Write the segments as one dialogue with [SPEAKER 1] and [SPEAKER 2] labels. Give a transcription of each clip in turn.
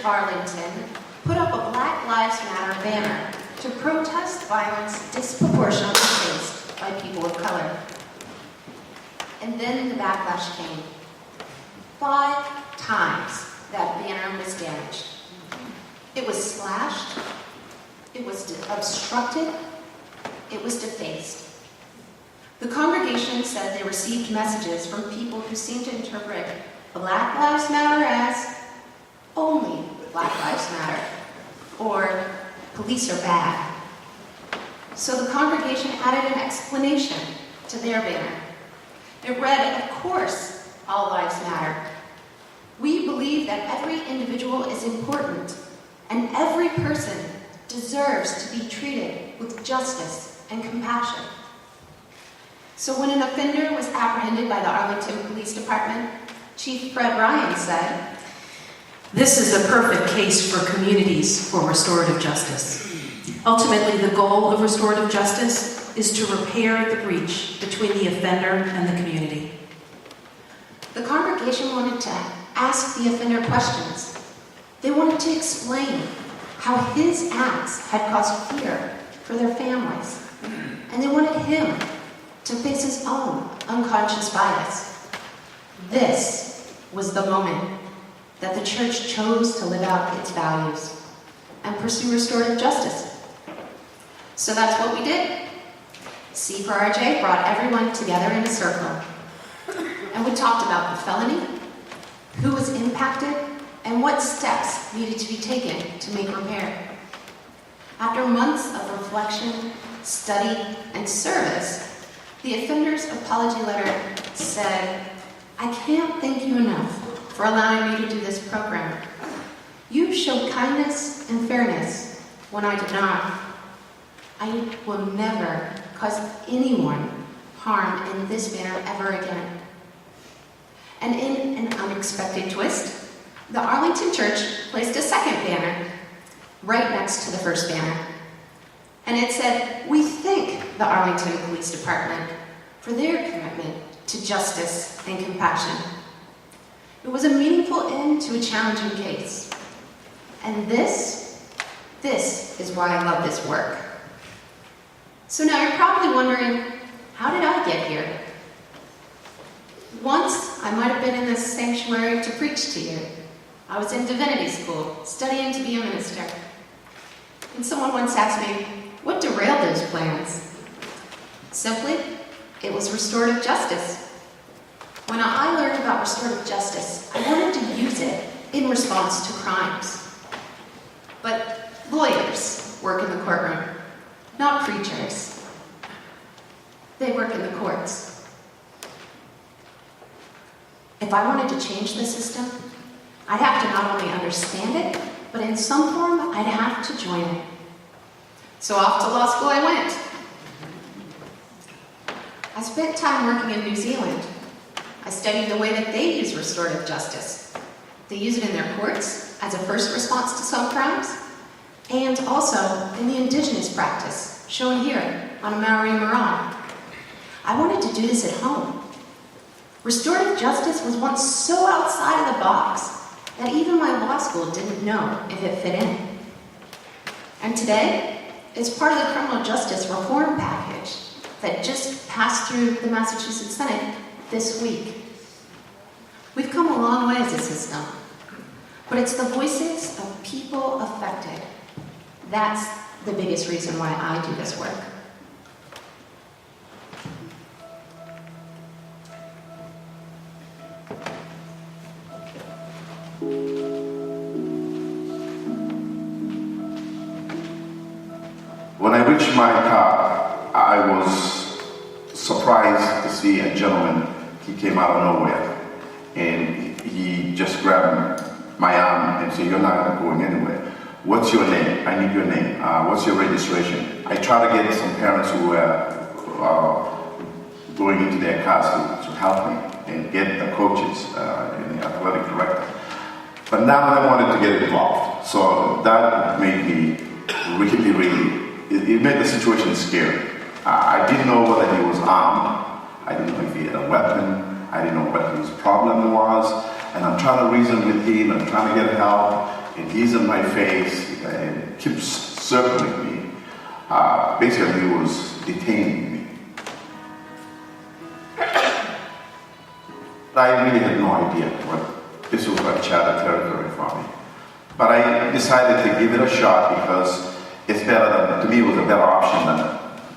[SPEAKER 1] Arlington put up a Black Lives Matter banner to protest violence disproportionately faced by people of color. And then the backlash came. 5 times that banner was damaged. It was slashed, it was obstructed, it was defaced. The congregation said they received messages from people who seemed to interpret Black Lives Matter as only Black Lives Matter, or police are bad. So the congregation added an explanation to their banner. It read, "Of course, all lives matter. We believe that every individual is important, and every person deserves to be treated with justice and compassion." So when an offender was apprehended by the Arlington Police Department, Chief Fred Ryan said,
[SPEAKER 2] "This is a perfect case for communities for restorative justice. Ultimately, the goal of restorative justice is to repair the breach between the offender and the community."
[SPEAKER 1] The congregation wanted to ask the offender questions. They wanted to explain how his acts had caused fear for their families, and they wanted him to face his own unconscious bias. This was the moment that the church chose to live out its values and pursue restorative justice. So that's what we did. C4RJ brought everyone together in a circle, and we talked about the felony, who was impacted, and what steps needed to be taken to make repair. After months of reflection, study, and service, the offender's apology letter said, "I can't thank you enough for allowing me to do this program. You showed kindness and fairness when I did not. I will never cause anyone harm in this manner ever again." And in an unexpected twist, the Arlington Church placed a second banner right next to the first banner. And it said, "We thank the Arlington Police Department for their commitment to justice and compassion." It was a meaningful end to a challenging case. And this is why I love this work. So now you're probably wondering, how did I get here? Once, I might have been in this sanctuary to preach to you. I was in divinity school, studying to be a minister. And someone once asked me, what derailed those plans? Simply, it was restorative justice. When I learned about restorative justice, I wanted to use it in response to crimes. But lawyers work in the courtroom, not preachers. They work in the courts. If I wanted to change the system, I'd have to not only understand it, but in some form, I'd have to join it. So off to law school I went. I spent time working in New Zealand. I studied the way that they use restorative justice. They use it in their courts as a first response to some crimes, and also in the indigenous practice, shown here on a Maori Marae. I wanted to do this at home. Restorative justice was once so outside of the box that even my law school didn't know if it fit in. And today, it's part of the criminal justice reform package that just passed through the Massachusetts Senate this week. We've come a long way as a system, but it's the voices of people affected. That's the biggest reason why I do this work.
[SPEAKER 3] When I reached my car, I was surprised to see a gentleman. He came out of nowhere, and he just grabbed my arm and said, "You're not going anywhere. What's your name? I need your name. What's your registration?" I tried to get some parents who were going into their cars to help me and get the coaches and the athletic director. But now I wanted to get involved. So that made me really, it made the situation scary. I didn't know whether he was armed. I didn't know if he had a weapon. I didn't know what his problem was. And I'm trying to reason with him and trying to get help. and he's in my face and keeps circling me. Basically, he was detaining me. I really had no idea what this was like charter territory for me. But I decided to give it a shot because it's better than, to me, it was a better option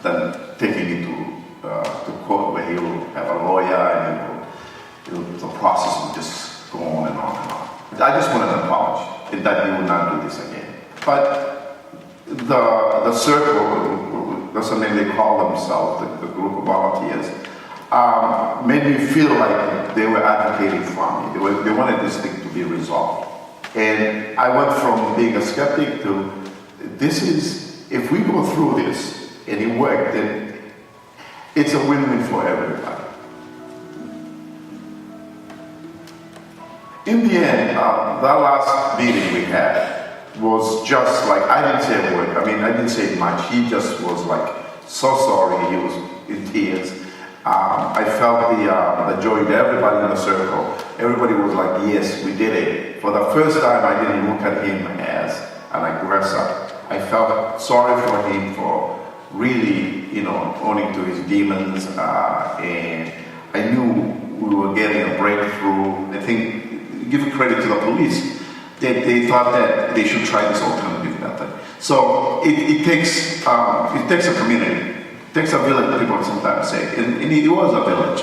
[SPEAKER 3] than taking it to court where he will have a lawyer and the process will just go on and on and on. I just wanted an apology that he would not do this again. But the circle, that's the name they call themselves, the group of volunteers, made me feel like they were advocating for me. They wanted this thing to be resolved. And I went from being a skeptic to, this is, if we go through this and it worked, then it's a win-win for everybody. In the end, that last meeting we had was just like, I didn't say a word. I mean, I didn't say much. He just was like, so sorry. He was in tears. I felt the joy that everybody in the circle, everybody was like, yes, we did it. For the first time, I didn't look at him as an aggressor. I felt sorry for him for really, owning to his demons. And I knew we were getting a breakthrough. I think, give credit to the police, that they thought that they should try this alternative method. So it takes a community. It takes a village, people sometimes say, and it was a village.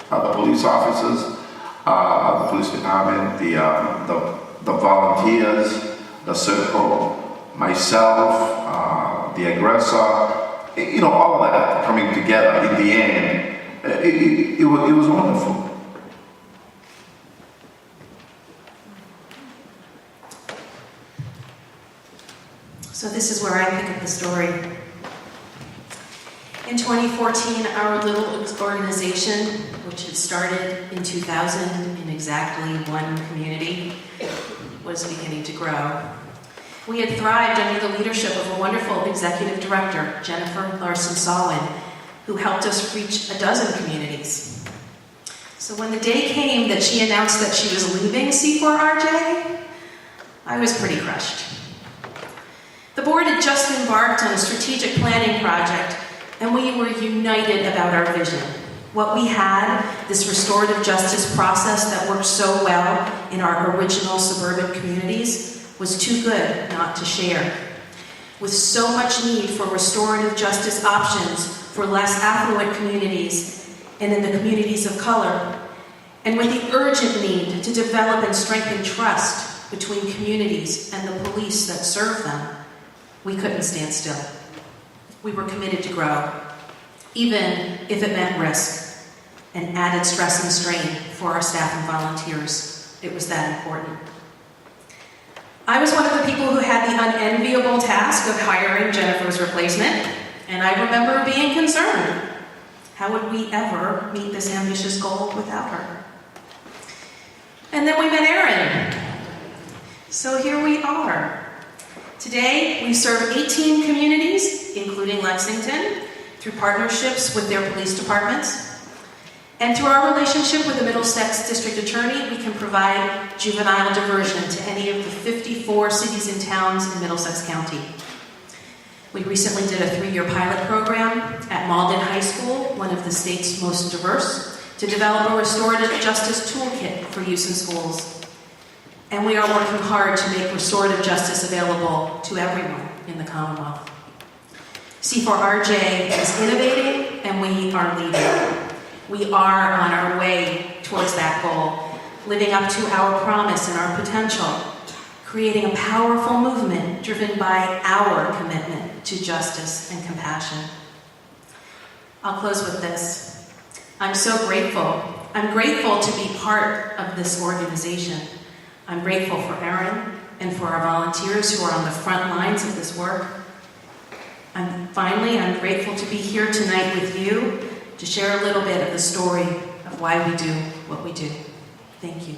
[SPEAKER 3] The police officers, the police department, the volunteers, the circle, myself, the aggressor, all of that coming together in the end, it was wonderful.
[SPEAKER 2] So this is where I pick up the story. In 2014, our little organization, which had started in 2000 in exactly one community, was beginning to grow. We had thrived under the leadership of a wonderful executive director, Jennifer Larson-Solwin, who helped us reach 12 communities. So when the day came that she announced that she was leaving C4RJ, I was pretty crushed. The board had just embarked on a strategic planning project, and we were united about our vision. What we had, this restorative justice process that worked so well in our original suburban communities, was too good not to share. With so much need for restorative justice options for less affluent communities and in the communities of color, and with the urgent need to develop and strengthen trust between communities and the police that serve them, we couldn't stand still. We were committed to grow, even if it meant risk and added stress and strain for our staff and volunteers. It was that important. I was one of the people who had the unenviable task of hiring Jennifer's replacement, and I remember being concerned. How would we ever meet this ambitious goal without her? And then we met Erin. So here we are. Today, we serve 18 communities, including Lexington, through partnerships with their police departments. And through our relationship with the Middlesex District Attorney, we can provide juvenile diversion to any of the 54 cities and towns in Middlesex County. We recently did a 3-year pilot program at Malden High School, one of the state's most diverse, to develop a restorative justice toolkit for use in schools. And we are working hard to make restorative justice available to everyone in the Commonwealth. C4RJ is innovating, and we are leading. We are on our way towards that goal, living up to our promise and our potential, creating a powerful movement driven by our commitment to justice and compassion. I'll close with this. I'm so grateful. I'm grateful to be part of this organization. I'm grateful for Erin and for our volunteers who are on the front lines of this work. Finally, I'm grateful to be here tonight with you to share a little bit of the story of why we do what we do. Thank you.